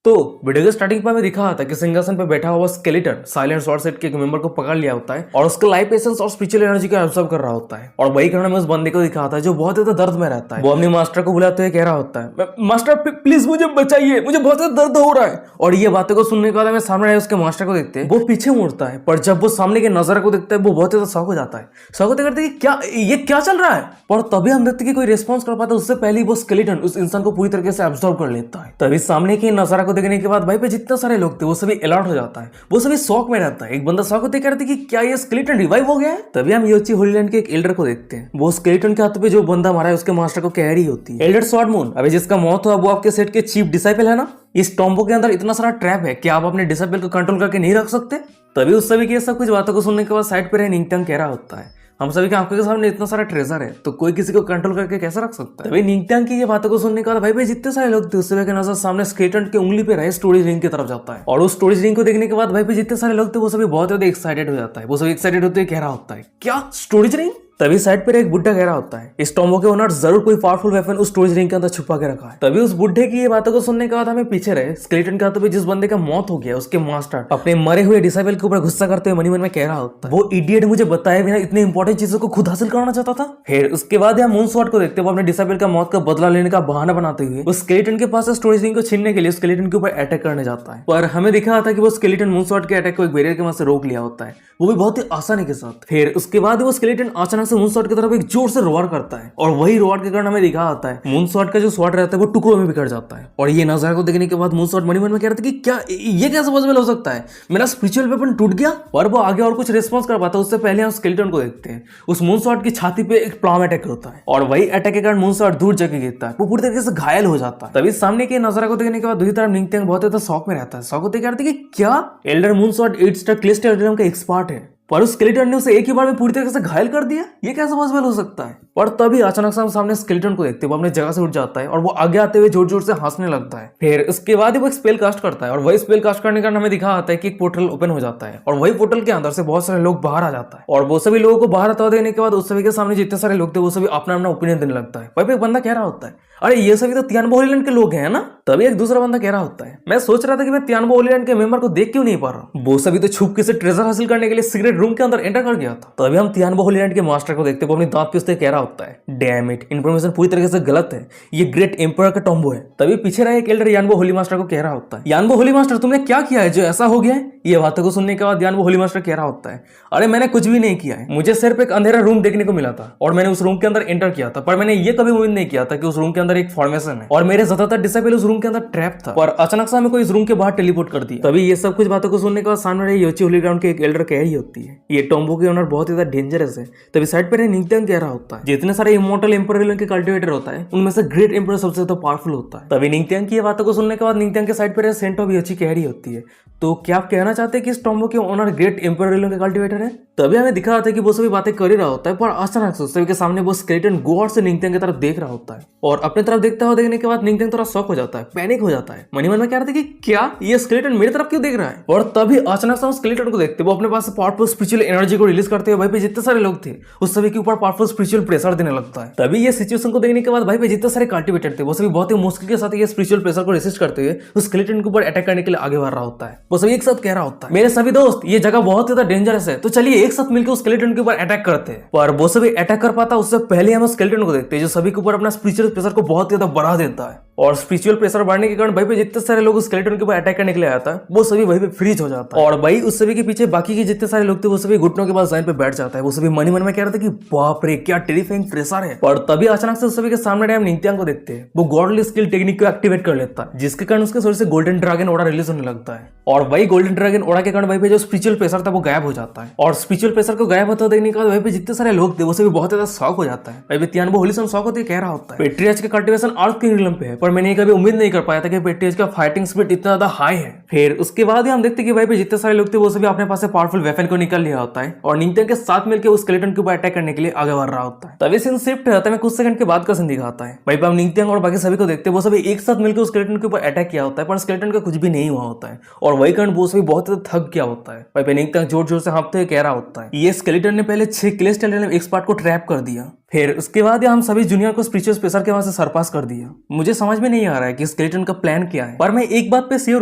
तो वीडियो के स्टार्टिंग पे हमें दिखा था कि सिंहासन पे बैठा हुआ स्केलेटन साइलेंट स्वॉर्ड सेट के एक मेंबर को पकड़ लिया होता है और उसका लाइफ एसेंस और स्पिरिचुअल एनर्जी को ऑब्जर्व कर रहा होता है। और वही कारण में उस बंदे को दिखा था जो बहुत ज्यादा दर्द में रहता है। वो अपने मास्टर को बुलाते हुए कह रहा होता है, मास्टर प्लीज मुझे बचाइए, मुझे बहुत ज्यादा दर्द हो रहा है। और ये बातें को सुनने के बाद हमें सामने आए उसके मास्टर को देखते हैं, वो पीछे मुड़ता है, पर जब वो सामने के नजारा को देखता है वो बहुत ज्यादा शॉक हो जाता है। शॉक होते करते क्या ये क्या चल रहा है, और तभी हम देखते कि कोई रिस्पॉन्स कर पाता है। उससे पहले वो स्केलेटन उस इंसान को पूरी तरीके से ऑब्जर्व कर लेता है। तभी सामने के नजारा को देखने के बाद भाई पे जितने सारे लोग थे वो सभी अलर्ट हो जाता है, वो सभी शॉक में रहता है। एक बंदा शॉक होते कहते कि क्या ये स्केलेटन रिवाइव हो गया है। तभी हम योची होली लैंड के एक एल्डर को देखते हैं, वो स्केलेटन के हाथ पे जो बंदा मारा है उसके मास्टर को कह रही होती है, एल्डर स्वॉर्ड मून, अभी जिसका मौत हुआ वो आपके सेट के चीफ डिसाइपल है ना। इस टॉम्बो के अंदर इतना सारा ट्रैप है कि आप अपने डिसाइपल को कंट्रोल करके नहीं रख सकते। तभी उस सभी की सब कुछ बातों को सुनने के बाद साइड पे निंगटंग कह रहा होता है, हम सभी की आंखों के सामने इतना सारा ट्रेजर है तो कोई किसी को कंट्रोल करके कैसे रख सकता है। तभी निंगटंग की ये बातों को सुनने के बाद भाई जितने सारे लोग थे उस सभी के नजर सामने स्केलेटन के उंगली पे रहे स्टोरेज रिंग की तरफ जाता है। और उस स्टोरेज रिंग को देखने के बाद भाई जितने सारे लोग थे वो सभी बहुत ज्यादा एक्साइटेड हो जाता है। वो सभी एक्साइटेड होते हुए कह रहा होता है, क्या स्टोरेज रिंग। तभी साइड पर एक बुड्ढा कह रहा होता है, इस टॉम्बो के ओनर जरूर कोई पावरफुल वेपन उस स्टोरेज रिंग के अंदर छुपा के रखा है। तभी उस बुड्ढे की ये बातों को सुनने के बाद हमें पीछे रहे स्केलेटन के हाथों पे जिस बंदे का मौत हो गया उसके मास्टर अपने मरे हुए डिसाइपल के ऊपर गुस्सा करते हुए मन में कह रहा होता है, वो इडियट मुझे बताए बिना इतने इंपॉर्टेंट चीजों को खुद हासिल करना चाहता था। फिर उसके बाद हम मून स्वॉर्ड को देखते हुए अपने डिसाइपल का मौत का बदला लेने का बहाना बनाते हुए उस स्केलेटन के पास स्टोरेज रिंग को छीनने के लिए स्केलेटन के ऊपर अटैक करने जाता है। पर हमें दिखा था कि वो स्केलेटन मून स्वॉर्ड के अटैक को एक बैरियर के वहां से रोक लिया होता है, वो भी बहुत ही आसानी के साथ। फिर उसके बाद वो स्केलेटन अचानक से मून स्वॉर्ड की तरफ एक जोर से रोआर करता है और वही रोआर के कारण हमें दिखा आता है मून स्वॉर्ड का जो स्वॉर्ड रहता है वो टुकड़ों में बिखर जाता है। और ये नजारा को देखने के बाद मून स्वॉर्ड मन में कह रहा था कि क्या ये कैसे पॉसिबल हो सकता है, मेरा स्पिरिचुअल वेपन टूट गया। और वो आगे और कुछ रिस्पॉन्स कर पाता है उससे पहले हम स्केलेटन को देखते हैं, उस मून स्वॉर्ड की छाती पे एक प्लाम अटैक होता है और वही अटैक के कारण मून स्वॉर्ड दूर जगह गिरता है, वो पूरी तरीके से घायल हो जाता है। तभी सामने के नजारा को देखने के बाद दूसरी तरफ निंगटंग बहुत ज्यादा शॉक में रहता है। शॉक होते कहते कि क्या एल्डर मून स्वॉर्ड 8 स्टार क्लिस्ट एल्डरम का एक्सपर्ट है, पर उस स्केलेटन ने उसे एक ही बार में पूरी तरीके से घायल कर दिया, ये कैसे पॉसिबल हो सकता है। और तभी अचानक से हम सामने स्केलेटन को देखते हैं, वो अपने जगह से उठ जाता है और वो आगे आते हुए जोर जोर से हंसने लगता है। फिर उसके बाद वो एक स्पेल कास्ट करता है और वही स्पेल कास्ट करने का हमें दिखा आता है कि एक पोर्टल ओपन हो जाता है और वही पोर्टल के अंदर से बहुत सारे लोग बाहर आ जाता है। और वो सभी लोगों को बाहर आता देने के बाद उस सभी के सामने जितने सारे लोग थे वो सभी अपना अपना ओपिनियन देने लगता है। वही पे एक बंदा कह रहा होता है, अरे ये सभी तो तियानबो होली लैंड के लोग हैं ना। तभी एक दूसरा बंदा कह रहा होता है, मैं सोच रहा था कि मैं तियानबो होली लैंड के मेंबर को देख क्यों नहीं पा रहा, वो सभी तो छुपके से ट्रेजर हासिल करने के लिए सीक्रेट रूम के अंदर एंटर कर गया था। तभी हम तियानबो होली लैंड के मास्टर को देखते वो अपनी दांत पीसते कह रहा होता है, डैम इट, इन्फॉर्मेशन पूरी तरीके से गलत है, ये ग्रेट एम्पर का टॉम्बो है। तभी पीछे रहे एक एल्डर यानबो होली मास्टर को कह रहा होता है, यानबो होली मास्टर तुमने क्या किया है जो ऐसा हो गया है। ये बातों को सुनने के बाद यानबो होली मास्टर कह रहा होता है, अरे मैंने कुछ भी नहीं किया है, मुझे सिर्फ एक अंधेरा रूम देखने को मिला था और मैंने उस रूम के अंदर एंटर किया था, पर मैंने ये कभी उम्मीद नहीं किया था कि उस रूम के अंदर एक फॉर्मेशन है और मेरे ज्यादातर डिसाइपल उस रूम के अंदर ट्रैप था, पर अचानक से हमें कोई इस रूम के बाहर टेलीपोर्ट कर दिया। तभी ये सब कुछ बातों को सुनने के बाद सामने रही योची होली ग्राउंड के एक एल्डर कह रही होती है, ये टॉम्बो के ओनर बहुत ज्यादा डेंजरस है। तभी साइड पर निंगटंग कह रहा होता है, जितने सारे इमोर्टल एम्पर के कल्टिवेटर होता है उनमें से ग्रेट एम्पर सबसे ज्यादा पावरफुल होता है। तभी निंगटंग की ये बातों को सुनने के बाद निंगटंग के साइड पर सेंट ऑफ योची कह रही होती है, तो क्या आप कहना चाहते हैं कि इस टॉम्बो के ओनर ग्रेट एम्पर के कल्टिवेटर है। तभी हमें दिखा था कि वो सभी बातें कर ही रहा होता है, पर अचानक से सभी के सामने वो स्केलेटन गौर से निंगटंग की तरफ देख रहा होता है और अपने तरफ देखता हुआ देखने के बाद निंगटंग थोड़ा शॉक हो जाता है, पैनिक हो जाता है, मन में कह रहा था कि क्या ये स्केलेटन मेरी तरफ क्यों देख रहा है। और तभी अचानक से हम स्केलेटन को देखते वो अपने पास पावरफुल स्पिरिचुअल एनर्जी को रिलीज करते हुए भाई पे जितने सारे लोग थे उस सभी के ऊपर पावरफुल स्पिरिचुअल प्रेशर देने लगता है। तभी ये सिचुएशन को देखने के बाद भाई पे जितने सारे कल्टिवेटर थे वो सभी बहुत ही मुश्किल के साथ ये स्पिरिचुअल प्रेशर को रेसिस्ट करते हुए उस स्केलेटन के ऊपर अटैक करने के लिए आगे बढ़ रहा होता है। वो सभी एक साथ कह रहा होता है, मेरे सभी दोस्त ये जगह बहुत ज्यादा डेंजरस है, तो चलिए एक साथ मिलकर उस स्केलेटन के ऊपर अटैक करते हैं। पर वो सभी अटैक कर पाता उससे पहले हम स्केलेटन को देखते हैं जो सभी के ऊपर अपना स्पिरिचुअल प्रेशर को बहुत ज्यादा बढ़ा देता है और स्पिरिचुअल प्रेशर बढ़ने के कारण भाई पे जितने सारे लोग स्केलेटन के ऊपर अटैक करने के लिए आता है वो सभी वहीं पे फ्रीज हो जाता है। और भाई उस सभी के पीछे बाकी के जितने सारे लोग थे वो सभी घुटनों के पास जमीन पे बैठ जाता है। वो सभी मन में कह रहे थे कि बाप रे क्या टेरिफाइंग प्रेशर है। और तभी अचानक से उस सभी के सामने हम निंगटंग को देखते हैं, वो गॉडली स्किल टेक्निक को एक्टिवेट कर लेता है जिसके कारण उसके शरीर से गोल्डन ड्रैगन ओरा रिलीज होने लगता है और वही गोल्डन ड्रैगन ओरा के कारण भाई पे जो स्पिरिचुअल प्रेशर था वो गायब हो जाता है। और स्पिरिचुअल प्रेशर को गायब होता देखने के बाद भाई पे जितने सारे लोग थे वो सभी बहुत ज्यादा शॉक हो जाता है। भाई पे तियानबो होली सन शॉक होते कह रहा होता है, पेट्रियार्च का कल्टीवेशन अर्थ के रिलम पे है, पर मैंने कभी उम्मीद नहीं कर पाया था कि पेट्रियार्च का फाइटिंग स्पिरिट इतना ज्यादा हाई है। फिर उसके बाद ही हम देखते कि भाई पे जितने सारे लोग थे वो सभी अपने पास से पावरफुल वेपन को निकल लिया होता है और निंगटंग के साथ मिलकर उस स्केलेटन के ऊपर अटैक करने के लिए आगे बढ़ रहा होता है। तभी सीन शिफ्ट होता है, कुछ सेकंड के बाद का सीन दिखाता है। भाई पे हम निंगटंग और बाकी सभी को देखते हैं वो सभी एक साथ मिलकर उस स्केलेटन के ऊपर अटैक किया होता है, पर स्केलेटन का कुछ भी नहीं हुआ होता है और वही कारण वो सभी बहुत ज्यादा थक गया होता है। भाई पे निंगटंग जोर जोर से हाँफते हुए कह रहा होता है, ये स्केलेटन ने पहले 6 क्लेस्ट एल्डरम एक्सपर्ट को ट्रैप कर दिया, फिर उसके बाद हम सभी जूनियर को स्पिरिचुअल प्रेशर के वहां से सरपास कर दिया। मुझे समझ समझ में नहीं आ रहा है कि स्केलेटन का प्लान क्या है, पर मैं एक बात पे श्योर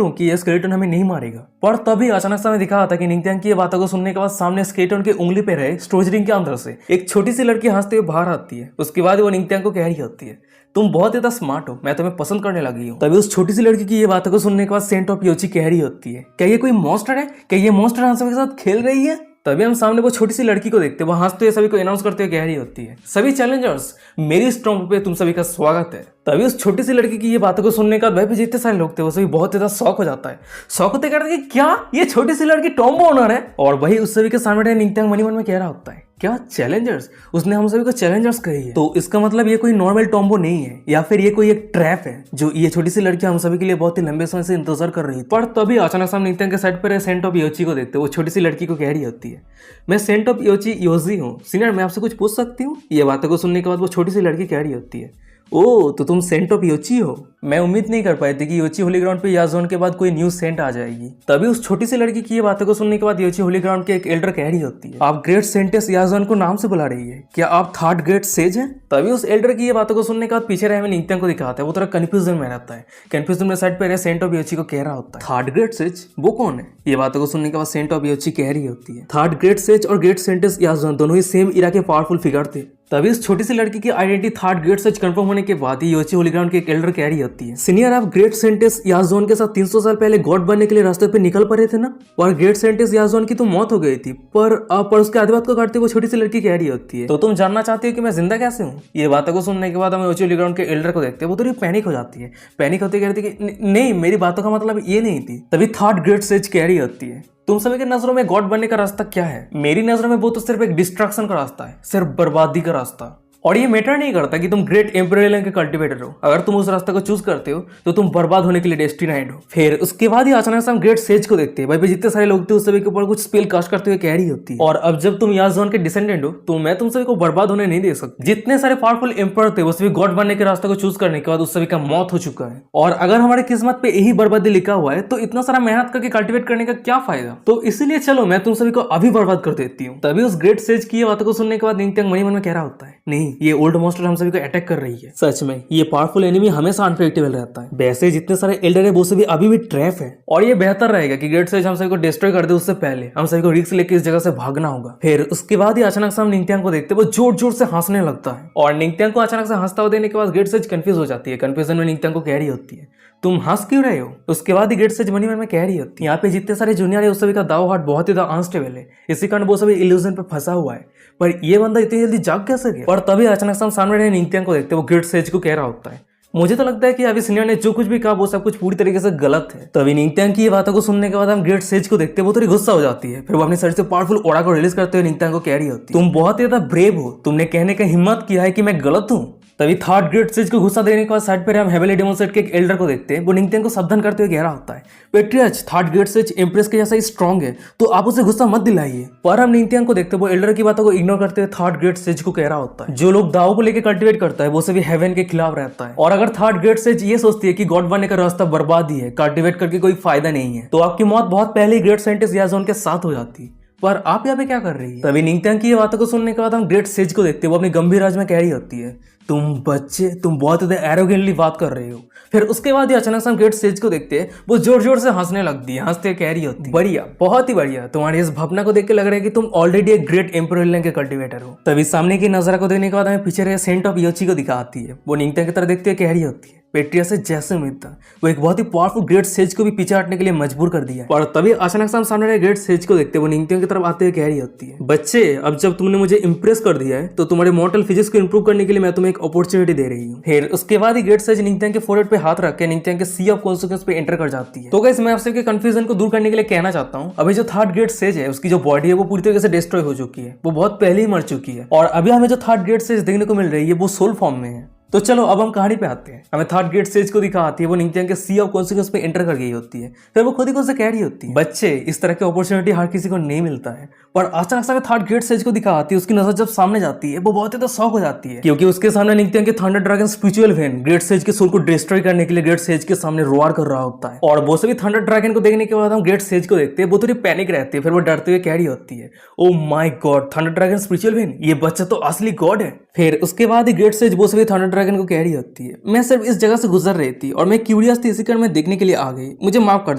हूँ कि ये स्केलेटन हमें नहीं मारेगा। पर तभी अचानक से हमें दिखा था कि निंगत्यांग की ये बातों को सुनने के बाद सामने स्केलेटन की उंगली पे रहे स्टोरेज रिंग के अंदर से एक छोटी सी लड़की हंसते हुए बाहर आती है। उसके बाद वो निंगत्यांग को कह रही होती है, तुम बहुत ज्यादा स्मार्ट हो, मैं तुम्हें पसंद करने लगी हूँ। तभी उस छोटी सी लड़की की ये बातों को सुनने के बाद सेंट ऑफ योची कह रही होती है, क्या ये कोई मॉन्स्टर है? क्या ये मॉन्स्टर हम सबके साथ खेल रही है? तभी हम सामने वो छोटी सी लड़की को देखते हैं, वो हंसते हुए सभी को अनाउंस करते हुए कह रही होती है, सभी चैलेंजर्स मेरी स्टॉम्प पे तुम सभी का स्वागत है। तभी उस छोटी सी लड़की की ये बातों को सुनने का वह पे जितने सारे लोग थे वो सभी बहुत ज्यादा शौक हो जाता है। शौक होते कहते हैं कि क्या ये छोटी सी लड़की टॉम्बो ओनर है? और वही उस सभी के सामने निंगत्यांग मन ही मन में कह रहा होता है, क्या चैलेंजर्स? उसने हम सभी को चैलेंजर्स कही है, तो इसका मतलब ये कोई नॉर्मल टॉम्बो नहीं है, या फिर ये कोई एक ट्रैप है जो ये छोटी सी लड़की हम सभी के लिए बहुत ही लंबे समय से इंतजार कर रही है। पर तभी अचानक से हम निंगत्यांग के साइड पर सेंट ऑफ योची को देखते, वो छोटी सी लड़की को कह रही होती है, मैं सेंट ऑफ योची योजी हूँ सीनियर, मैं आपसे कुछ पूछ सकती हूँ? ये बातों को सुनने के बाद वो छोटी सी लड़की कह रही होती है, ओ तो तुम सेंट ऑफ योची हो। मैं उम्मीद नहीं कर पाई थी कि योची होली ग्राउंड पे याजोन के बाद कोई न्यू सेंट आ जाएगी। तभी उस छोटी सी लड़की की ये बातों को सुनने के बाद योची होली ग्राउंड के एक एल्डर कह रही होती है, आप ग्रेट सेंटेस याजोन को नाम से बुला रही है, क्या आप थर्ड ग्रेट सेज हैं? तभी उस एल्डर की ये बातों को सुनने के बाद पीछे रहे हमें निंगत्यांग को दिखाता है, वो थोड़ा कंफ्यूजन में रहता है। कंफ्यूजन में साइड पे रहे सेंट ऑफ योची को कह रहा होता है, थर्ड ग्रेट सेज वो कौन है? ये बातों को सुनने के बाद सेंट ऑफ योची कह रही होती है, थर्ड ग्रेट सेज और ग्रेट सेंटेस याजोन दोनों ही सेम इरा के पावरफुल फिगर थे। तभी इस छोटी सी लड़की की identity third great says confirm होने के बाद ही योची होली ग्राउंड के एक एल्डर कह रही होती है, सीनियर आप ग्रेट सेंटेस याजोन के साथ 300 साल पहले गॉड बनने के लिए रास्ते पे निकल पड़े थे ना, और ग्रेट सेंटेस याजोन की तो मौत हो गई थी, पर उसके आधे बात को काटते वो छोटी सी लड़की कह रही होती है, तो तुम जानना चाहती हो कि मैं जिंदा कैसे हूँ? ये बातों को सुनने के बाद हम योची होली ग्राउंड के एल्डर को देखते हैं, वो थोड़ी पैनिक हो जाती है। पैनिक होते कहती है कि नहीं, मेरी बातों का मतलब ये नहीं थी। तभी थर्ड ग्रेट सेज कह रही होती है, तुम सभी के नजरों में गॉड बनने का रास्ता क्या है? मेरी नजरों में वो तो सिर्फ एक डिस्ट्रक्शन का रास्ता है, सिर्फ बर्बादी का रास्ता। और ये मैटर नहीं करता कि तुम ग्रेट एम्परर के कल्टिवेटर हो, अगर तुम उस रास्ते को चूज करते हो तो तुम बर्बाद होने के लिए डेस्टिनाइड हो। फिर उसके बाद ही अचानक से हम ग्रेट सेज को देखते हैं, भाई पे जितने सारे लोग थे उस सभी के ऊपर कुछ स्पेल कास्ट करते हुए कह रही होती है, और अब जब तुम याजोन के डिसेंडेंट हो तो मैं तुम सभी को बर्बाद होने नहीं दे सकती। जितने सारे पावरफुल एम्पर थे वो सभी गॉड बनने के रास्ते को चूज करने के बाद उस सभी का मौत हो चुका है, और अगर हमारे किस्मत पे यही बर्बादी लिखा हुआ है तो इतना सारा मेहनत करके कल्टिवेट करने का क्या फायदा? तो इसीलिए चलो मैं तुम सभी को अभी बर्बाद कर देती हूँ। तभी उस ग्रेट सेज की बातों को सुनने के बाद निंगत्यांग मन ही मन में कह रहा होता है, नहीं ये ओल्ड मॉन्स्टर हम सभी को अटैक कर रही है। सच में ये पावरफुल एनिमी हमेशा अनप्रेडिक्टेबल रहता है। वैसे जितने सारे एल्डर है वो सभी अभी भी ट्रैप है, और ये बेहतर रहेगा कि ग्रेट सेज हम सभी को डिस्ट्रॉय कर दे उससे पहले हम सभी को रिस्क लेके इस जगह से भागना होगा। फिर उसके बाद ही अचानक से हम निंगत्यांग को देखते हैं, वो जोर जोर से हंसने लगता है, और निंगत्यांग को अचानक से हंसता हुआ देने के बाद ग्रेट सेज कंफ्यूज हो जाती है। कंफ्यूजन में निंगत्यांग को कह रही होती है, तुम हंस क्यों रहे हो? उसके बाद ही ग्रेट सेज मन ही मन में कह रही होती है, यहाँ पे जितने सारे जूनियर है उस सभी का दाव हार्ट बहुत ही ज्यादा अनस्टेबल है, इसी कारण वो सभी इल्यूजन पे फंसा हुआ है, पर ये बंदा इतनी जल्दी जाग कैसे गया? और तभी अचानक से हम सामने रहे निंगत्यांग को देखते हैं, वो ग्रेट सेज को कह रहा होता है, मुझे तो लगता है कि अभी सीनियर ने जो कुछ भी कहा वो सब कुछ पूरी तरीके से गलत है। तभी निंगत्यांग की ये बातों को सुनने के बाद हम ग्रेट सेज को देखते हैं, वो थोड़ी गुस्सा हो जाती है। फिर वो अपनी साइड से पावरफुल ऑरा को रिलीज करते हुए निंगत्यांग को कह रही होती है, तुम बहुत ही ज्यादा ब्रेव हो, तुमने कहने का हिम्मत किया है कि मैं गलत हूँ। तभी थर्ड ग्रेट सेज को गुस्सा देने के बाद साइड पर हम हेवेली डेमोन्स्ट्रेट के एक एल्डर को देखते हैं, वो निंगत्यांग को सावधान करते हुए कह रहा होता है, पेट्रियर्च थर्ड ग्रेट सेज एम्प्रेस के जैसा ही स्ट्रांग है, तो आप उसे गुस्सा मत दिलाइए। पर हम निंगत्यांग को देखते हैं, वो एल्डर की बातों को इग्नोर करते हुए थर्ड ग्रेट सेज को कह रहा होता है, जो लोग दाव को लेकर कल्टिवेट करता है वो सभी हेवन के खिलाफ रहता है, और अगर थर्ड ग्रेट सेज ये सोचती है कि गॉड बनने का रास्ता बर्बादी है, कल्टिवेट करके कोई फायदा नहीं है, तो आपकी मौत बहुत पहले ही ग्रेट सेंटेस याजोन के साथ हो जाती। पर आप यहाँ पे क्या कर रही है? तभी निंगत्यांग की ये बातों को सुनने के बाद हम ग्रेट सेज को देखते हैं, वो अपनी गंभीर आवाज में कह रही होती है, तुम बच्चे, तुम बहुत ज्यादा एरोगेंटली बात कर रहे हो। फिर उसके बाद ही अचानक से हम ग्रेट सेज को देखते हैं, वो जोर जोर से हंसने लगती है, हंसते कह रही होती है, बढ़िया, बहुत ही बढ़िया, तुम्हारी इस भावना को देख के लग रहा है कि तुम ऑलरेडी एक ग्रेट एम्परर के कल्टिवेटर हो। तभी सामने की नजर को देखने के बाद हमें पीछे रहे सेंट ऑफ योची को दिखाती है, वो निंगत्यांग की तरह देखते हुए कह रही होती है, पेट्रिया से जैसे उम्मीद था, वो एक बहुत ही पावरफुल ग्रेट सेज को भी पीछे हटने के लिए मजबूर कर दिया। और तभी अचानक से हम सामने रहे ग्रेट सेज को देखते हैं, वो निंगत्यांग की तरफ आते हुए कह रही होती है, बच्चे, अब जब तुमने मुझे इंप्रेस कर दिया है तो तुम्हारे मॉर्टल फिजिक्स को इंप्रूव करने के लिए मैं तुम्हें एक अपॉर्चुनिटी दे रही हूँ। फिर उसके बाद ही ग्रेट सेज निंगत्यांग के फोरहेड पे हाथ रख के निंगत्यांग के सी ऑफ कॉन्सिक्वेंस पे एंटर कर जाती है। तो गाइस मैं आपसे के कंफ्यूजन को दूर करने के लिए कहना चाहता हूँ, अभी जो थर्ड ग्रेट सेज है उसकी जो बॉडी है वो पूरी तरीके से डिस्ट्रॉय हो चुकी है, वो बहुत पहले ही मर चुकी है, और अभी हमें जो थर्ड ग्रेट सेज देखने को मिल रही है वो सोल फॉर्म में है। तो चलो अब हम कहानी पे आते हैं। हमें थर्ड ग्रेट सेज को दिखाती है, वो निंगत्यांग के सी ऑफ कॉन्सिक्वेंस पे एंटर कर गई होती है। फिर वो खुद ही खुद से कह रही होती है, बच्चे, इस तरह की अपॉर्चुनिटी हर किसी को नहीं मिलता है। पर अचानक से थर्ड ग्रेट सेज को दिखाती है, उसकी नजर जब सामने जाती है वो बहुत ही तो शॉक हो जाती है, क्योंकि उसके सामने निंगत्यांग के thunder dragon spiritual when great sage के सोल को डिस्ट्रॉय करने के लिए ग्रेट सेज के सामने रोआर कर रहा होता है। और वो सभी थंडर ड्रैगन को देखने के बाद हम ग्रेट सेज को देखते हैं, वो थोड़ी पैनिक रहती है। फिर वो डरते हुए कह रही होती है, oh my God, thunder dragon spiritual when, ये बच्चा तो असली गॉड है। फिर उसके बाद ही ग्रेट सेज वो सभी थंडर ड्रैगन को कह रही होती है, मैं सिर्फ इस जगह से गुजर रही थी और मैं क्यूरियस थी, इसी कारण मैं देखने के लिए आ गई, मुझे माफ कर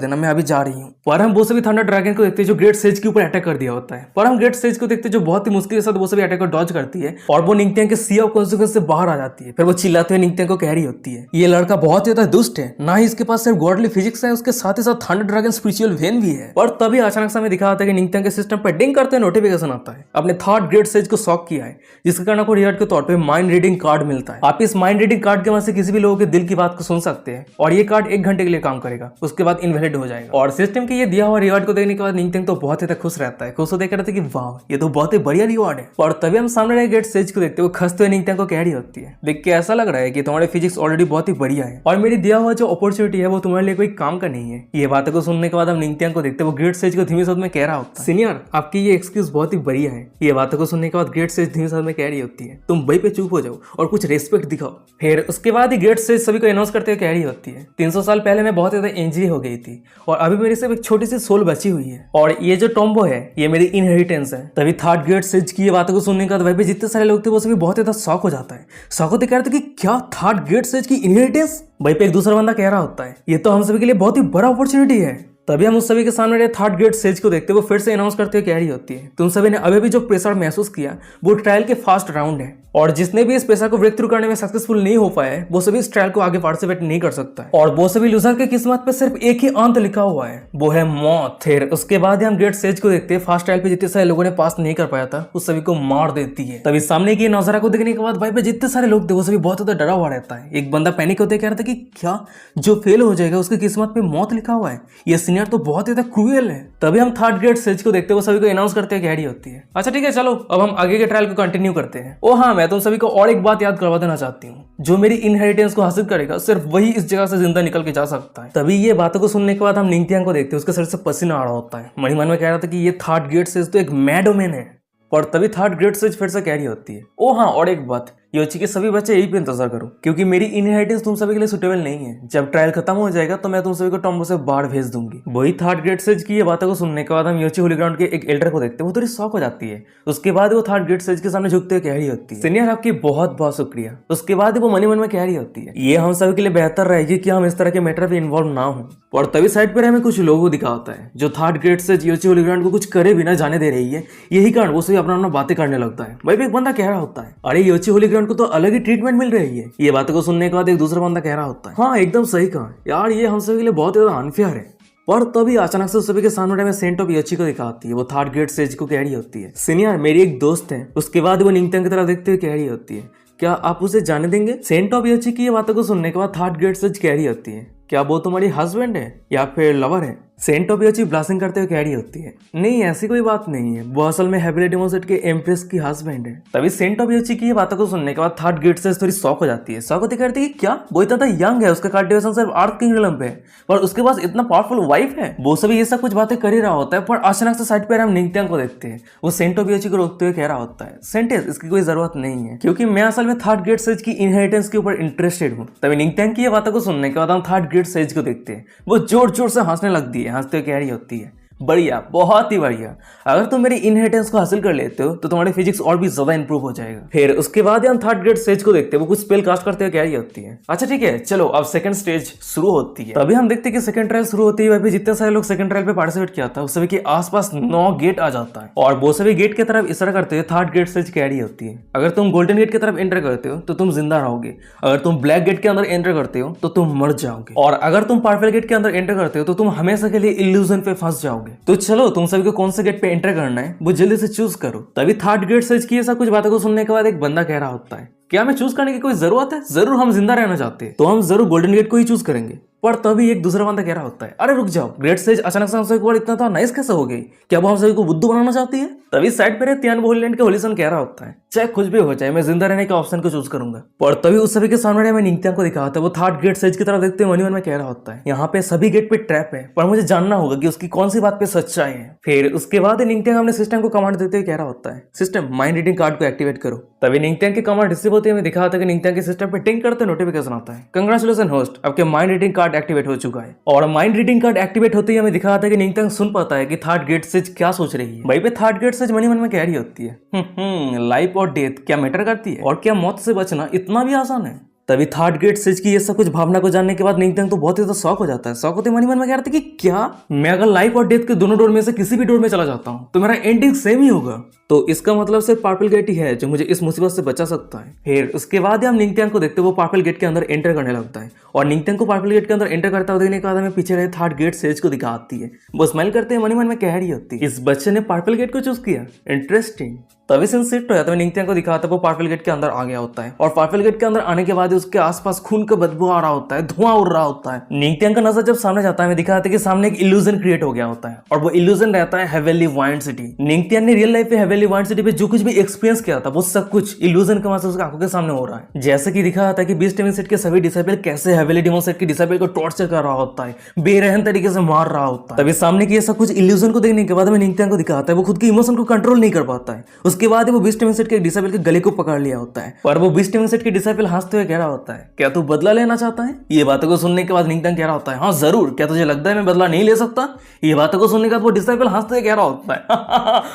देना, मैं अभी जा रही हूँ। पर हम वो सभी थंडर ड्रैगन को देखते हैं जो ग्रेट सेज के ऊपर अटैक कर दिया होता है। पर हम ग्रेट सेज को देखते हैं जो बहुत ही मुश्किल के साथ वो सभी अटैक को डॉज करती है और वो निंगथियांग के सी ऑफ कॉन्सिक्वेंस से बाहर आ जाती है। फिर वो चिल्लाते हुए निंगथियांग को कह रही होती है, ये लड़का बहुत ही ज्यादा दुष्ट है, ना ही इसके पास सिर्फ गॉडली फिजिक्स है, उसके साथ ही साथ थंडर ड्रैगन स्पिरिचुअल वेन भी है। और तभी अचानक से हमें दिखा आता है कि निंगथियांग के सिस्टम पर डिंग करते नोटिफिकेशन आता है, अपने थर्ड ग्रेट सेज को शॉक किया है, जिसके कारण आपको रिवार्ड के तौर पे माइंड रीडिंग कार्ड मिलता है। आप इस माइंड रीडिंग कार्ड के मदद से किसी भी लोगों के दिल की बात को सुन सकते हैं और ये कार्ड 1 घंटे के लिए काम करेगा, उसके बाद इनवैलिड हो जाएगा। और सिस्टम के ये दिया हुआ रिवार्ड को देखने के बाद निंगथियांग तो बहुत ही खुश रहता है, खुश देख रहे थे कि वाह ये तो बहुत ही बढ़िया रिवार्ड है। और तभी हम सामने रहे ग्रेट सेज को देखते हुए खसते हुए निंगथियांग को कह रही होती है, देख के ऐसा लग रहा है कि तुम्हारे फिजिक्स ऑलरेडी बहुत ही बढ़िया है और मेरी दिया हुआ जो अपॉर्चुनिटी है वो तुम्हारे लिए कोई काम का नहीं है। ये बातों को सुनने के बाद हम निंगथियांग को देखते वो ग्रेट सेज को धीमे शब्द में कह रहा होता है, सीनियर आपकी ये एक्सक्यूज बहुत ही बढ़िया है। ये बातों को सुनने के बाद ग्रेट सेज धीमे शब्द में कह रही होती है, तुम वहीं पे चुप हो जाओ और कुछ रेस्पेक्ट दिखाओ। फिर उसके बाद ही ग्रेट सेज सभी को अनाउंस करते हुए कह रही होती है, 300 साल पहले मैं बहुत ज्यादा इंजरी हो गई थी और अभी मेरी सिर्फ एक छोटी सी सोल बची हुई है और ये जो टॉम्बो है ये मेरी इनहेरिटेंस है। तभी थर्ड ग्रेट सेज की ये बातों को सुनने के बाद वहीं पे जितने सारे लोग थे वो सभी बहुत ज्यादा शॉक हो जाता है। शॉक होते कह रहे थे कि क्या थर्ड ग्रेट सेज की इनहेरिटेंस। वहीं पे एक दूसरा बंदा कह रहा होता है, ये तो हम सभी के लिए बहुत ही बड़ा अपॉर्चुनिटी है। तभी हम उस सभी के सामने रहे थर्ड ग्रेट सेज को देखते वो फिर से अनाउंस करते हुए कह रही होती है, तुम सभी ने अभी भी जो प्रेशर महसूस किया वो ट्रायल के फर्स्ट राउंड है और जिसने भी इस प्रेशर को ब्रेक थ्रू करने में सक्सेसफुल नहीं हो पाया है वो सभी इस ट्रायल को आगे पार्टिसिपेट नहीं कर सकता है और वो सभी लूजर की किस्मत पे सिर्फ एक ही अंत लिखा हुआ है, वो है मौत। फिर उसके बाद हम ग्रेट सेज को देखते हैं फर्स्ट ट्रायल पे जितने सारे लोगों ने पास नहीं कर पाया था उस सभी को मार देती है। तभी सामने की नजारा को देखने के बाद भाई पे जितने सारे लोग थे वो सभी बहुत ज्यादा डरा हुआ रहता है। एक बंदा पैनिक होते कह रहा था कि क्या जो फेल हो जाएगा उसकी किस्मत पे मौत लिखा हुआ है, ये सीनियर तो बहुत ज्यादा क्रूएल है। तभी हम थर्ड ग्रेट सेज को देखते वो सभी को अनाउंस करते कह रही होती है, अच्छा ठीक है चलो अब हम आगे के ट्रायल को कंटिन्यू करते हैं। ओ हाँ, मैं तुम सभी को और एक बात याद करवा देना चाहती हूँ, जो मेरी इनहेरिटेंस को हासिल करेगा सिर्फ वही इस जगह से जिंदा निकल के जा सकता है। तभी ये बातों को सुनने के बाद हम निंगथियांग को देखते हैं, उसके सर से पसीना आ रहा होता है। मन ही मन में कह रहा था कि ये थर्ड ग्रेट सेज तो एक मैड वुमन है। और तभी थर्ड ग्रेट सेज फिर से कह रही होती है, ओ हाँ और एक बात, योची के सभी बच्चे यही पे इंतजार करो क्योंकि मेरी इनहेरिटेंस तुम सभी के लिए सुटेबल नहीं है। जब ट्रायल खत्म हो जाएगा तो मैं तुम सभी को टॉम्बो से बाहर भेज दूंगी। वही थर्ड ग्रेट सेज की ये बातों को सुनने के बाद हम योची होली ग्राउंड के एक एल्डर को देखते हैं, वो थोड़ी शॉक हो जाती है। उसके बाद वो थर्ड ग्रेट सेज के सामने झुकते हुए कह रही होती है, सीनियर आपकी बहुत बहुत शुक्रिया। उसके बाद वो मनी मन में कह रही होती है, ये हम सभी के लिए बेहतर रहेगी कि हम इस तरह के मैटर पे इन्वॉल्व ना हो। और तभी साइड पर हमें कुछ लोगों दिखा होता है जो थर्ड ग्रेट सेज योची होली ग्राउंड को कुछ करे बिना जाने दे रही है, यही कारण वो सभी अपना अपना बातें करने लगता है। वही एक बंदा कह रहा होता है, अरे योची होली ग्राउंड को तो अलग ही ट्रीटमेंट मिल रही है। ये बातों को सुनने के बाद एक दूसरा बंदा कह रहा होता है, हाँ एकदम सही कहा यार, ये हम सभी के लिए बहुत ज्यादा अनफेयर है। पर तभी अचानक से उस सभी के सामने में सेंट ऑफ योची को दिखाती है, वो थर्ड ग्रेट सेज को कह रही होती है, सीनियर मेरी एक दोस्त है। उसके बाद वो निंगथियांग की तरफ देखते हुए कह रही होती है, क्या आप उसे जाने देंगे। सेंट ऑफ योची की ये बातों को सुनने के बाद थर्ड ग्रेट सेज कह रही होती है, क्या वो तुम्हारी हस्बैंड है या फिर लवर है। सेंट ऑफ योची ब्लासिंग करते हुए कह रही होती है, नहीं ऐसी कोई बात नहीं है, वो असल में हैबिले डेमोसेट के एम्प्रेस की हस्बैंड है। तभी सेंट ऑफ योची की ये बातों को सुनने के बाद थर्ड ग्रेट सेज थोड़ी शॉक हो जाती है। शॉक होती कहती है कि क्या वो इतना यंग है, उसका कल्टीवेशन सिर्फ अर्थ किंगडम पे है पर उसके पास इतना पावरफुल वाइफ है। वो सभी ये सब कुछ बातें कर ही रहा होता है पर अचानक से साइड पर हम निंगथियांग को देखते हैं, वो सेंट ऑफ योची को रोकते हुए कह रहा होता है, सेंटेस इसकी कोई जरूरत नहीं है क्योंकि मैं असल में थर्ड ग्रेट सेज की इनहेरिटेंस के ऊपर इंटरेस्टेड हूँ। तभी निंगथियांग की ये बातों को सुनने के बाद हम थर्ड ग्रेट सेज को देखते हैं, वो जोर जोर से हंसने लगती है, हंसते हुए कह रही होती है, बढ़िया बहुत ही बढ़िया, अगर तुम मेरी इनहेरिटेंस को हासिल कर लेते हो तो तुम्हारी फिजिक्स और भी ज्यादा इंप्रूव हो जाएगा। फिर उसके बाद हम थर्ड ग्रेड स्टेज को देखते हैं, वो कुछ स्पेल कास्ट करते हुए कह रही होती है, अच्छा ठीक है चलो अब सेकंड स्टेज शुरू होती है। तभी हम देखते हैं कि सेकंड ट्रायल शुरू होती है, वहीं पे जितने सारे लोग सेकंड ट्रायल पे पार्टिसिपेट किया था उस सभी के आसपास 9 गेट आ जाता है और वो सभी गेट की तरफ इशारा करते हुए थर्ड ग्रेड स्टेज कह रही होती है, अगर तुम गोल्डन गेट की तरफ एंटर करते हो तो तुम जिंदा रहोगे, अगर तुम ब्लैक गेट के अंदर एंटर करते हो तो तुम मर जाओगे और अगर तुम पर्पल गेट के अंदर एंटर करते हो तो तुम हमेशा के लिए इल्यूजन पे फंस जाओगे। तो चलो तुम सभी को कौन से गेट पे एंटर करना है वो जल्दी से चूज करो। तभी थर्ड ग्रेड सर्च की ऐसा कुछ बातों को सुनने के बाद एक बंदा कह रहा होता है, क्या हमें चूज करने की कोई जरूरत है, जरूर हम जिंदा रहना चाहते हैं तो हम जरूर गोल्डन गेट को ही चूज करेंगे। पर तभी एक दूसरा बंदा कह रहा होता है, अरे रुक जाओ, ग्रेट सेज अचानक से हमसे एक बार इतना तो नाइस कैसे हो गई, क्या वो हम सभी को बुद्धू बनाना चाहती है। तभी साइड पे तियान होलीलैंड के होलीसन कह रहा होता है, चाहे कुछ भी हो जाए मैं जिंदा रहने के ऑप्शन को चूज करूंगा। पर तभी उस सभी के सामने में निंगथियांग को दिखा होता है, वो थर्ड ग्रेट सेज की तरफ देखते हुए मन में कह रहा होता है, यहाँ पे सभी गेट पे ट्रैप है पर मुझे जानना होगा कि उसकी कौन सी बात पे सच्चाई है। फिर उसके बाद निंगथियांग अपने सिस्टम को कमांड देते हुए कह रहा होता है, सिस्टम माइंड रीडिंग कार्ड को एक्टिवेट करो। तभी निंगथियांग की कमांड रिसीव होते हुए दिखा होता है कि निंगथियांग के सिस्टम पे टिंग करते नोटिफिकेशन आता है, कंग्रेचुलेशन होस्ट, आपके माइंड रीडिंग कार्ड एक्टिवेट हो चुका है। और माइंड रीडिंग कार्ड एक्टिवेट होते ही हमें दिखा आता है कि निंगथियांग सुन पाता है कि थर्ड ग्रेड सेज क्या सोच रही है। वहीं पे थर्ड ग्रेड सेज मन में कह रही होती है, लाइफ और डेथ क्या मैटर करती है और क्या मौत से बचना इतना भी आसान है। तभी थर्ड ग्रेड सेज की ये सब कुछ भावना को जानने के बाद निंगथैंग तो बहुत ही ज्यादा शॉक हो जाता है। शॉक होते मन ही मन में कह रहा था कि क्या मैं अगर लाइफ और डेथ के दोनों डोर में से किसी भी डोर में चला जाता हूँ तो मेरा एंडिंग सेम ही होगा। तो इसका मतलब सिर्फ पर्पल गेट ही है जो मुझे इस मुसीबत से बचा सकता है। फिर उसके बाद हम निंगथैंग को देखते वो पर्पल गेट के अंदर एंटर करने लगता है और निंगथैंग को पर्पल गेट के अंदर एंटर करता हुआ देखने के बाद हमें पीछे रहे थर्ड ग्रेड सेज को दिखाती है। वो स्माइल करते हैं मन ही मन में कह रही होती है इस बच्चे ने पर्पल गेट को चूज किया, इंटरेस्टिंग। तभी सीन शिफ्ट हो जाता है, निंगथैंग को दिखाता है वो पर्पल गेट के अंदर आ गया होता है और पर्पल गेट के अंदर आने के बाद उसके आसपास खून का बदबू आ रहा होता है, धुआं उड़ रहा होता है। निंगथैंग का नजर जब सामने जाता है हमें दिखाता है कि सामने एक इल्यूजन क्रिएट हो गया होता है और वो इल्यूजन रहता है हेवनली वाइंड सिटी। निंगथैंग ने रियल लाइफ में हेवनली वाइंड सिटी पे जो कुछ भी एक्सपीरियंस किया था वो सब कुछ इल्यूजन के वजह से उसकी आंखों के सामने हो रहा है। जैसे कि दिखा था कि बीस्ट डेमन सेट के सभी डिसाइपल कैसे हेवनली डेमन सेट के डिसाइपल को टॉर्चर कर रहा होता है, बेरहम तरीके से मार रहा होता है। तभी सामने की ये सब कुछ इल्यूजन को देखने के बाद हमें निंगथैंग को दिखाता है वो खुद के इमोशन को कंट्रोल नहीं कर पाता है। उसके बाद वो बीस्ट डेमन सेट के डिसाइपल के गले को पकड़ लिया होता है और वो बीस्ट डेमन सेट के डिसाइपल हंसते हुए कह रहा होता है क्या तू बदला लेना चाहता है? ये बातों को सुनने के बाद निंगथैंग कह रहा होता है हाँ जरूर, क्या तुझे लगता है मैं बदला नहीं ले सकता? ये बातों को सुनने के बाद वो डिसाइपल हंसते हुए कह रहा होता है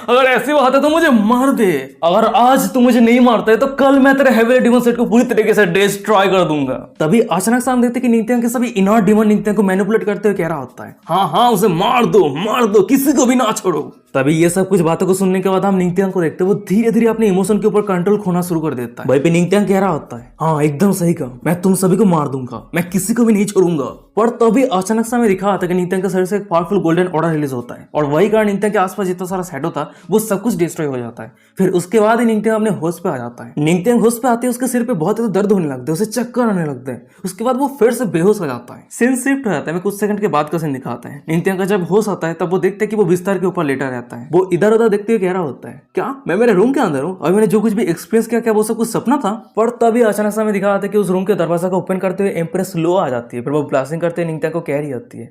अगर ऐसी बात है तो मुझे मार दे, अगर आज तू मुझे नहीं मारता है तो कल मैं तेरे हेवनली डेमन सेट को पूरी तरीके से डिस्ट्रॉय कर दूंगा। तभी अचानक से हम देखते कि निंगथैंग के सभी इनर डेमन निंगथैंग को मैनिपुलेट करते हुए कह रहा होता है हाँ उसे मार दो, किसी को भी ना छोड़ो। तभी ये सब कुछ बातों को सुनने के बाद हम निंगथैंग को देखते वो धीरे धीरे अपने इमोशन के ऊपर कंट्रोल खोना शुरू कर देता है। भाई पे निंगथैंग कह रहा होता है हाँ एकदम सही कहा, मैं तुम सभी को मार दूंगा, मैं किसी को भी नहीं छोड़ूंगा। पर तभी अचानक से हमें दिखा आता है कि निंगथैंग के शरीर से एक पावरफुल गोल्डन ऑर्डर रिलीज होता है और वही कारण निंगथैंग के आसपास जितना सारा शैडो था वो सब कुछ डिस्ट्रॉय हो जाता है। फिर उसके बाद ही निंगथैंग अपने होश पे आ जाता है। निंगथैंग होश पे आते ही उसके सिर पे बहुत ज्यादा दर्द होने लगता है, उसे चक्कर आने लगता है। उसके बाद वो फिर से बेहोश हो जाता है। सीन शिफ्ट हो जाता है, कुछ सेकंड के बाद का सीन दिखाता है। निंगथैंग का जब होश आता है तब वो देखते हैं कि वो बिस्तर के ऊपर लेटा रहता है। वो इधर उधर देखते हुए कह रहा होता है क्या मैं मेरे रूम के अंदर हूँ और मैंने जो कुछ भी एक्सपीरियंस किया क्या वो सब कुछ सपना था? पर तभी अचानक से हमें दिखा आता है कि उस रूम के दरवाजा को ओपन करते हुए एम्प्रेस लो आ जाती है। फिर वो ब्लास्टिंग करते हुए निंगथैंग को कह रही होती है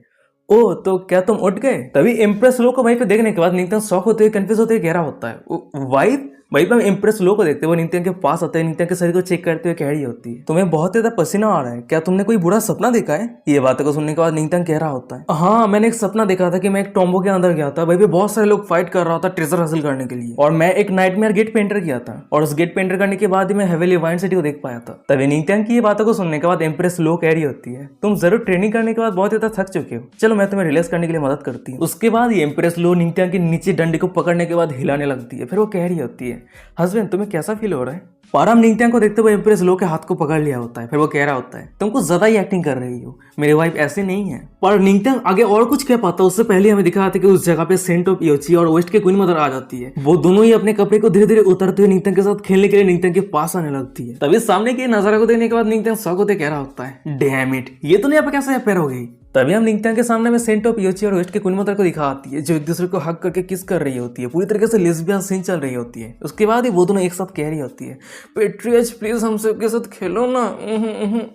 ओ तो क्या तुम उठ गए? तभी एम्प्रेस लो को वहीं पे देखने के बाद निंगथैंग शॉक होते हुए कंफ्यूज होते हुए कह रहा होता है वाइफ। वहीं पर हम इम्प्रेस लो को देखते वो निंगथैंग के पास आते हैं, निंगथैंग के शरीर को चेक करते हुए कह रही होती है तुम्हें बहुत ज्यादा पसीना आ रहा है, क्या तुमने कोई बुरा सपना देखा है? ये बातों को सुनने के बाद निंगथैंग कह रहा होता है हाँ मैंने एक सपना देखा था कि मैं एक टॉम्बो के अंदर गया था, वहीं पे बहुत सारे लोग फाइट कर रहा था ट्रेजर हासिल करने के लिए और मैं एक नाइटमेयर गेट पे एंटर किया था और उस गेट पे एंटर करने के बाद ही मैं हेवनली वाइंड सिटी को देख पाया था। तभी निंगथैंग की ये बातों को सुनने के बाद एम्प्रेस लो कह रही होती है तुम जरूर ट्रेनिंग करने के बाद बहुत ज्यादा थक चुके हो, चलो मैं तुम्हें रिलैक्स करने के लिए मदद करती हूँ। उसके बाद ये एम्प्रेस लो निंगथैंग के नीचे डंडे को पकड़ने के बाद हिलाने लगती है। फिर वो कह रही होती है हस्बैंड तुम्हें कैसा फील हो रहा है? और हम निंगथैंग को देखते हुए एम्प्रेस लो के हाथ को पकड़ लिया होता है। फिर वो कह रहा होता है तुम कुछ ज्यादा ही एक्टिंग कर रही हो, मेरी वाइफ ऐसे नहीं है। पर निंगथैंग आगे और कुछ कह पाता उससे पहले हमें दिखा था कि उस जगह पे सेंट ऑफ योची और वेस्ट के क्वीन मदर आ जाती है। वो दोनों ही अपने कपड़े को धीरे धीरे उतरते हुए निंगथैंग के साथ खेलने के लिए निंगथैंग के पास आने लगती है। तभी सामने के नजारा को देखने के बाद निंगथैंग शॉक होते कह रहा होता है डैम इट, ये तो नहीं आप कैसे अपेयर हो गई? तभी हम निंगथैंग के सामने में सेंट ऑफ योची और वेस्ट के क्वीन मदर को दिखाती है जो एक दूसरे को हक करके किस कर रही होती है, पूरी तरीके से लेस्बियन सीन चल रही होती है। उसके बाद ही वो दोनों एक साथ कह रही होती है पेट्रियज प्लीज हम सबके साथ खेलो ना।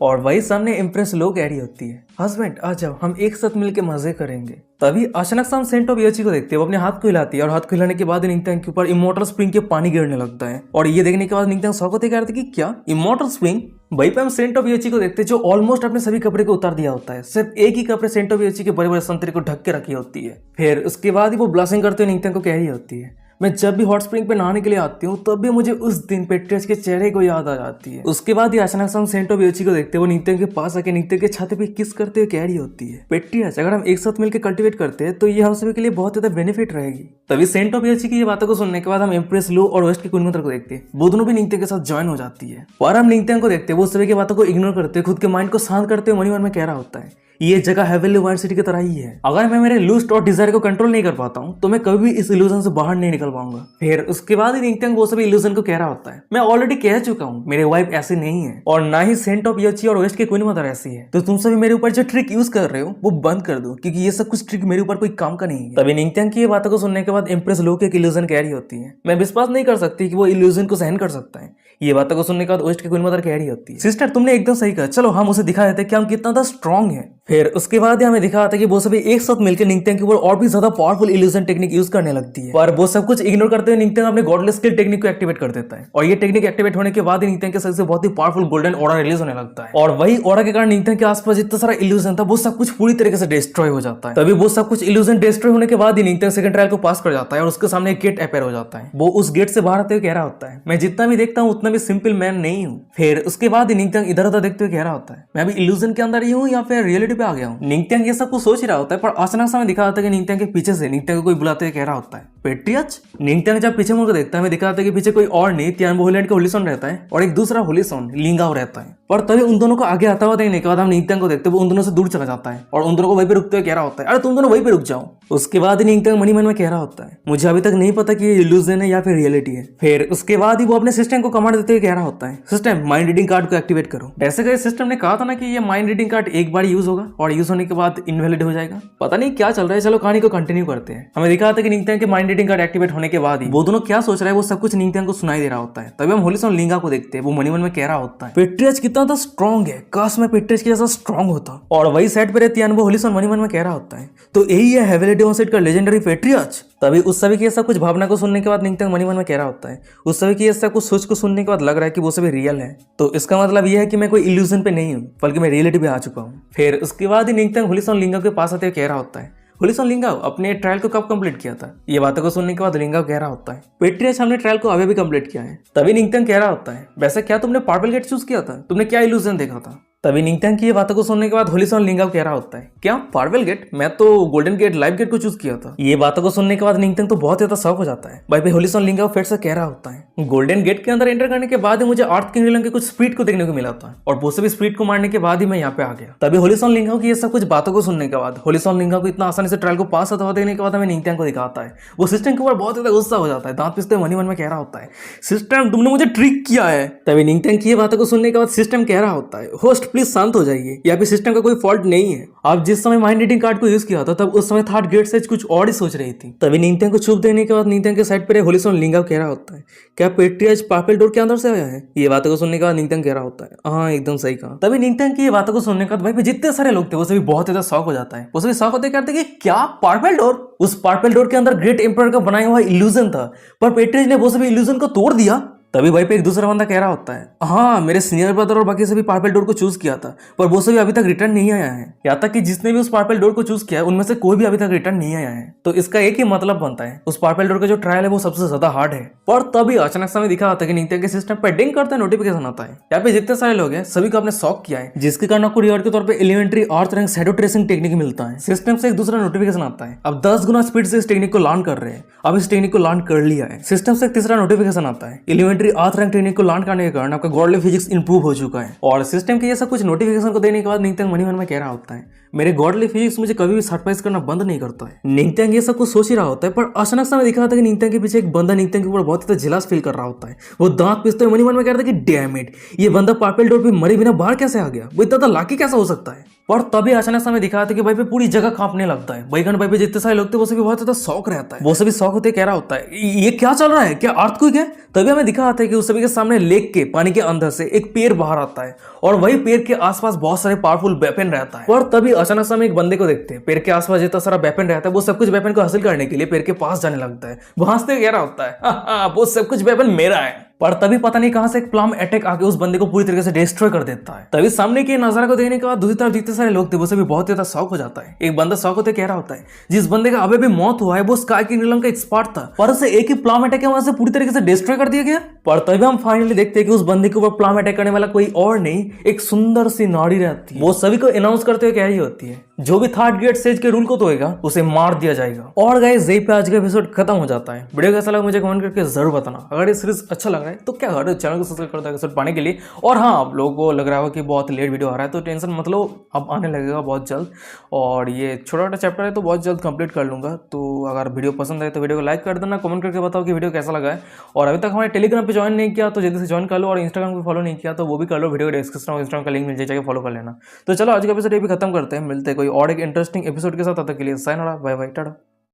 और वही सामने इम्प्रेस लो कह रही होती है हस्बैंड आ जाओ हम एक साथ मिलकर मजे करेंगे। तभी अचानक से हम सेंट ऑफ योची को देखते हैं, वो अपने हाथ को हिलाती है और हाथ को हिलाने के बाद निंगथैंग के ऊपर इमोर्टल स्प्रिंग के पानी गिरने लगता है और ये देखने के बाद निंगथैंग शॉक होते कह रहे थे कि क्या इमोर्टल स्प्रिंग? वहीं पे हम सेंट ऑफ योची को देखते हैं जो ऑलमोस्ट अपने सभी कपड़े को उतार दिया होता है, सिर्फ एक ही कपड़े सेंट ऑफ योची के बड़े बड़े संतरे को ढक के रखी होती है। फिर उसके बाद ही वो ब्लास्टिंग करते हुए निंगथैंग को कह रही होती है मैं जब भी हॉट स्प्रिंग पे नहाने के लिए आती हूँ तब भी मुझे उस दिन पेट्रियज के चेहरे को याद आ जाती है। उसके बाद ही अचानक से हम सेंट ऑफ योची को देखते हैं वो निंगथैंग के पास आके निंगथैंग के छाती पे किस करते हुए कह रही होती है पेट्रियज अगर हम एक साथ मिलकर कल्टिवेट करते हैं तो ये हम सभी के लिए बहुत ज्यादा बेनिफिट रहेगी। तभी सेंट ऑफ योची की ये बातों को सुनने के बाद हम इम्प्रेस लो और वेस्ट की क्वीन मदर को देखते हैं, वो दोनों भी निंगथैंग के साथ ज्वाइन हो जाती है और हम निंगथैंग को देखते हैं वो सभी की बातों को इग्नोर करते हुए खुद के माइंड को शांत करते हुए मन में कह रहा होता है ये जगह हेवनली वाइंड सिटी की तरह ही है, अगर मैं मेरे लूस्ट और डिजायर को कंट्रोल नहीं कर पाता हूँ तो मैं कभी भी इस इल्यूजन से बाहर नहीं निकल पाऊंगा। फिर उसके बाद ही निंगथैंग वो सभी इल्यूजन को कह रहा होता है मैं ऑलरेडी कह चुका हूँ मेरी वाइफ ऐसी नहीं है और ना ही सेंट ऑफ योची और वेस्ट के क्वीन मदर ऐसी है, तो तुम सभी मेरे ऊपर जो ट्रिक यूज कर रहे हो वो बंद कर दो क्योंकि ये सब कुछ ट्रिक मेरे ऊपर कोई काम का नहीं है। तभी निंगथैंग की ये बातों को सुनने के बाद इम्प्रेस लो के इल्यूजन कह रही होती है मैं विश्वास नहीं कर सकती कि वो इल्यूजन को सहन कर सकता है। ये बातों को सुनने के बाद वेस्ट की क्वीन मदर कह रही होती है सिस्टर तुमने एकदम सही कहा, चलो हम उसे दिखा देते कि हम कितना स्ट्रांग है। फिर उसके बाद हमें दिखाया था कि वो सभी एक साथ मिलकर निंगतेंग के ऊपर और भी ज्यादा पावरफुल इल्यूजन टेक्निक यूज करने लगती है, पर वो सब कुछ इग्नोर करते हुए निंगतेंग अपने गॉडलेस स्किल टेक्निक को एक्टिवेट कर देता है। और ये टेक्निक एक्टिवेट होने के बाद ही निंगतेंग के सर से बहुत ही पावरफुल गोल्डन ऑरा रिलीज होने लगता है, और वही ऑरा के कारण निंगतेंग के आसपास जितना सारा इल्यूजन था वो सब कुछ पूरी तरीके से डिस्ट्रॉय हो जाता है। तभी वो सब कुछ इल्यूजन डिस्ट्रॉय होने के बाद ही निंगतेंग सेकंड ट्रायल को पास कर जाता है और उसके सामने एक गेट अपेयर हो जाता है। वो उस गेट से बाहर आते हुए कह रहा होता है, मैं जितना भी देखता हूँ उतना भी सिंपल मैन नहीं हूँ। फिर उसके बाद ही निंगतेंग इधर उधर देखते हुए कह रहा होता है, मैं अभी इल्यूजन के अंदर ही हूँ या फिर रियलिटी पे आ गया हूँ। निंगतेंग ये सब कुछ सोच ही रहा होता है, पर अचानक समय दिखा होता है कि निंगतेंग के पीछे से निंगतेंग को कोई बुलाते हुए कह रहा होता है, पेट्रियच। निंगतेंग जब पीछे मुड़कर देखता है, हमें दिखाता है कि पीछे कोई और नहीं तियानबो होलीलैंड का होलीसॉन रहता है और एक दूसरा होलीसॉन लिंगाओ रहता है। पर तभी उन दोनों को आगे आता हुआ देखने के बाद हम निंगतेंग को देखते वो उन दोनों से दूर चला जाता है और उन दोनों को वहीं पे रुकते हुए कह रहा होता है, अरे तुम दोनों वहीं पे रुक जाओ। उसके बाद निंगतेंग मनी मन में कह रहा होता है, मुझे अभी तक नहीं पता कि ये इल्यूजन है या फिर रियलिटी है। फिर उसके बाद ही वो अपने सिस्टम को कमांड देते हुए कह रहा होता है, सिस्टम माइंड रीडिंग कार्ड को एक्टिवेट करो। वैसे कि सिस्टम ने कहा था ना कि ये माइंड रीडिंग कार्ड एक बार यूज होगा और यूज होने के बाद इनवैलिड हो जाएगा। पता नहीं क्या चल रहा है, चलो कहानी को कंटिन्यू करते हैं। हमें दिखा था कि निंगतेंग के माइंड रीडिंग कार्ड एक्टिवेट होने के बाद ही वो दोनों क्या सोच रहे हैं वो सब कुछ निंगतेंग को सुनाई दे रहा होता है। तभी हम होलीसॉन लिंगा को देखते हैं, वो मनी मन में कह रहा होता है, पेट्रियच कितना तो स्ट्रॉन्ग है, काश मैं पेट्रियच के जैसा स्ट्रॉन्ग होता। और वही साइड पे तियानबो होलीसॉन मनी मन में कह रहा होता है, तो यही है हेवेली डेमोसेट का लेजेंडरी पेट्रियच। तभी उस सभी की ऐसा कुछ भावना को सुनने के बाद निंगतेंग मनी मन में कह रहा होता है, उस सभी की ऐसा कुछ सोच को सुनने के बाद लग रहा है कि वो सभी रियल है, तो इसका मतलब यह है कि मैं कोई इल्यूजन पे नहीं हूँ बल्कि मैं रियलिटी पे आ चुका हूँ। फिर उसके बाद ही निंगतेंग होलीसॉन लिंगा के पास आते हुए कह रहा होता है, होलीसॉन लिंगाओ अपने ट्रायल को कब कंप्लीट किया था? ये बातों को सुनने के बाद लिंगाओ कह रहा होता है, पेट्रियच हमने ट्रायल को अभी भी कंप्लीट किया है। तभी निंगतेंग कह रहा होता है, वैसे क्या तुमने पर्पल गेट चूज किया था? तुमने क्या इल्यूजन देखा था? तभी निंगतेंग की ये बातों को सुनने के बाद होलीसॉन लिंगाओ कह रहा होता है, क्या पर्पल गेट? मैं तो गोल्डन गेट लाइव गेट को चूज किया था। ये बातों को सुनने के बाद निंगतेंग तो बहुत ज्यादा शॉक हो जाता है। भाई होलीसॉन लिंगाओ फिर से कह रहा होता है, गोल्डन गेट के अंदर एंटर करने के बाद ही मुझे अर्थ किंग रिलम के कुछ स्पीड को देखने को मिला था और वो सभी स्पीड को मारने के बाद ही मैं यहाँ पे आ गया। तभी होलीसॉन लिंगाओ की ये सब कुछ बातों को सुनने के बाद होलीसॉन लिंगाओ को इतना आसानी से ट्रायल को पास होता देने के बाद हमें निंगतेंग को दिखाता है। वो सिस्टम के ऊपर बहुत ज्यादा गुस्सा हो जाता है, दांत पिसते मनी मन में कह रहा होता है, सिस्टम तुमने मुझे ट्रिक किया है। तभी निंगतेंग की ये बातों को सुनने के बाद सिस्टम कह रहा होता है, होस्ट प्लीज शांत हो जाइए, यहाँ पे सिस्टम का कोई फॉल्ट नहीं है। आप जिस समय माइंड रीडिंग कार्ड को यूज किया था तब उस समय थर्ड गेट से कुछ और ही सोच रही थी। तभी निंगतेंग को छुप देने के बाद निंगतेंग के साइड पर होलीसॉन लिंगाओ कह रहा होता है, क्या पेट्रियच पर्पल डोर के अंदर से आया है? ये बातों को सुनने के बाद निंगतेंग कह रहा होता है, हाँ एकदम सही कहा। तभी निंगतेंग की ये बातों को सुनने के बाद भाई पे जितने सारे लोग थे वो सभी बहुत ज्यादा शॉक हो जाता है। वो सभी शॉक होते कहते कि क्या पर्पल डोर? उस पर्पल डोर के अंदर ग्रेट एम्पायर का बनाया हुआ इल्यूजन था, पर पेट्रियच ने वो सभी इल्यूजन को तोड़ दिया। तभी भाई पे एक दूसरा बंदा कह रहा होता है, हाँ मेरे सीनियर ब्रदर और बाकी सभी पर्पल डोर को चूज किया था पर वो सभी अभी तक रिटर्न नहीं आया है, यहाँ तक कि जिसने भी उस पर्पल डोर को चूज किया है उनमें से कोई भी अभी तक रिटर्न नहीं आया है। तो इसका एक ही मतलब बनता है, उस पर्पल डोर का जो ट्रायल है वो सबसे ज्यादा हार्ड है। पर तभी अचानक समय दिखा आता है कि निंगतेंग के सिस्टम पर डिंग करता है, नोटिफिकेशन आता है। यहाँ पे जितने सारे लोग हैं सभी को आपने शॉक किया है, जिसके कारण आपको रिवॉर्ड के तौर पर एलिमेंट्री अर्थ रैंक शैडो ट्रेसिंग टेक्निक मिलता है। सिस्टम से एक दूसरा नोटिफिकेशन आता है, अब 10 गुना स्पीड से इस टेक्निक को लर्न कर रहे हैं। अब इस टेक्निक को लर्न कर लिया है। सिस्टम से एक तीसरा नोटिफिकेशन आता है, एलिमेंट्री अर्थ रैंक टेक्निक को लर्न करने के कारण आपका गॉडली फिजिक्स इंप्रूव हो चुका है। और सिस्टम के ये सब कुछ नोटिफिकेशन को देने के बाद निंगतेंग मनी मन में कह रहा होता है, मेरे गॉडली फिजिक्स मुझे कभी भी सरप्राइज करना बंद नहीं करता है। निंगतेंग ये सब कुछ सोच ही रहा होता है, पर अचानक से दिखा था कि निंगतेंग के पीछे एक बंदा निंगतेंग के ऊपर बहुत ज्यादा जेलस फील कर रहा होता है। वो दांत पीसते हुए मनी मन में कह रहा था कि डैम इट, ये बंदा पर्पल डोर पे मरे बिना बाहर कैसे आ गया? वो इतना लाकी कैसा हो सकता है? और तभी अचानक समय दिखाया था कि भाई पे पूरी जगह कांपने लगता है। भाईगन भाई पे जितने सारे लोग थे वो सभी बहुत ज्यादा शौक रहता है। वो सभी शौक होते कह रहा होता है, ये क्या चल रहा है? क्या अर्थक्वेक है? तभी हमें दिखा आता है कि उस सभी के सामने लेक के पानी के अंदर से एक पेड़ बाहर आता है और वही पेड़ के आसपास बहुत सारे पावरफुल वेपन रहता है। और तभी अचानक से हम एक बंदे को देखते हैं, पेड़ के आसपास जितना सारा वेपन रहता है वो सब कुछ वेपन को हासिल करने के लिए पेड़ के पास जाने लगता है। वहां से कह रहा होता है, वो सब कुछ वेपन मेरा है। पर तभी पता नहीं कहां से एक प्लम अटैक आके उस बंदे को पूरी तरीके से डिस्ट्रॉय कर देता है। तभी सामने के नजारा को देखने के बाद दूसरी तरफ जितने सारे लोग थे वो सभी बहुत ज्यादा शौक हो जाता है। एक बंदा शौक होते कह रहा होता है, जिस बंदे का अभी भी मौत हुआ है वो स्काई किंग रिलम का एक्सपर्ट था, पर उसे एक ही प्लम अटैक के वजह से पूरी तरीके से डिस्ट्रॉय कर दिया गया। पर तभी हम फाइनली देखते हैं कि उस बंदे के ऊपर प्लम अटैक करने वाला कोई और नहीं, एक सुंदर सी नाड़ी रहती है। वो सभी को अनाउंस करते हुए कह रही होती है, जो भी थर्ड गेट सेज के रूल को तोड़ेगा उसे मार दिया जाएगा। और गाइस यहीं पे आज का एपिसोड खत्म हो जाता है। वीडियो कैसा लगा मुझे कमेंट करके जरूर बताना। अगर ये सीरीज अच्छा लग रहा है तो क्या कर चैनल को सब्सक्राइब कर दो एपिसोड पाने के लिए। और हाँ, आप लोगों को लग रहा होगा कि बहुत लेट वीडियो आ रहा है तो टेंशन मत लो, अब आने लगेगा बहुत जल्द। और ये छोटा छोटा चैप्टर है तो बहुत जल्द कंप्लीट कर लूंगा। तो अगर वीडियो पसंद आए तो वीडियो को लाइक कर देना, कमेंट करके बताओ कि वीडियो कैसा लगा है। और अभी तक हमारे टेलीग्राम पे ज्वाइन नहीं किया तो जल्दी से ज्वाइन कर लो, और इंस्टाग्राम पे फॉलो नहीं किया तो वो भी कर लो। वीडियो के डिस्क्रिप्शन में इंस्टाग्राम का लिंक मिल जाएगा, फॉलो कर लेना। तो चलो आज का एपिसोड ये भी खत्म करते हैं, मिलते हैं कोई और एक इंटरेस्टिंग एपिसोड के साथ। तब तक के लिए साइन हो रहा, बाय बाय, टाटा।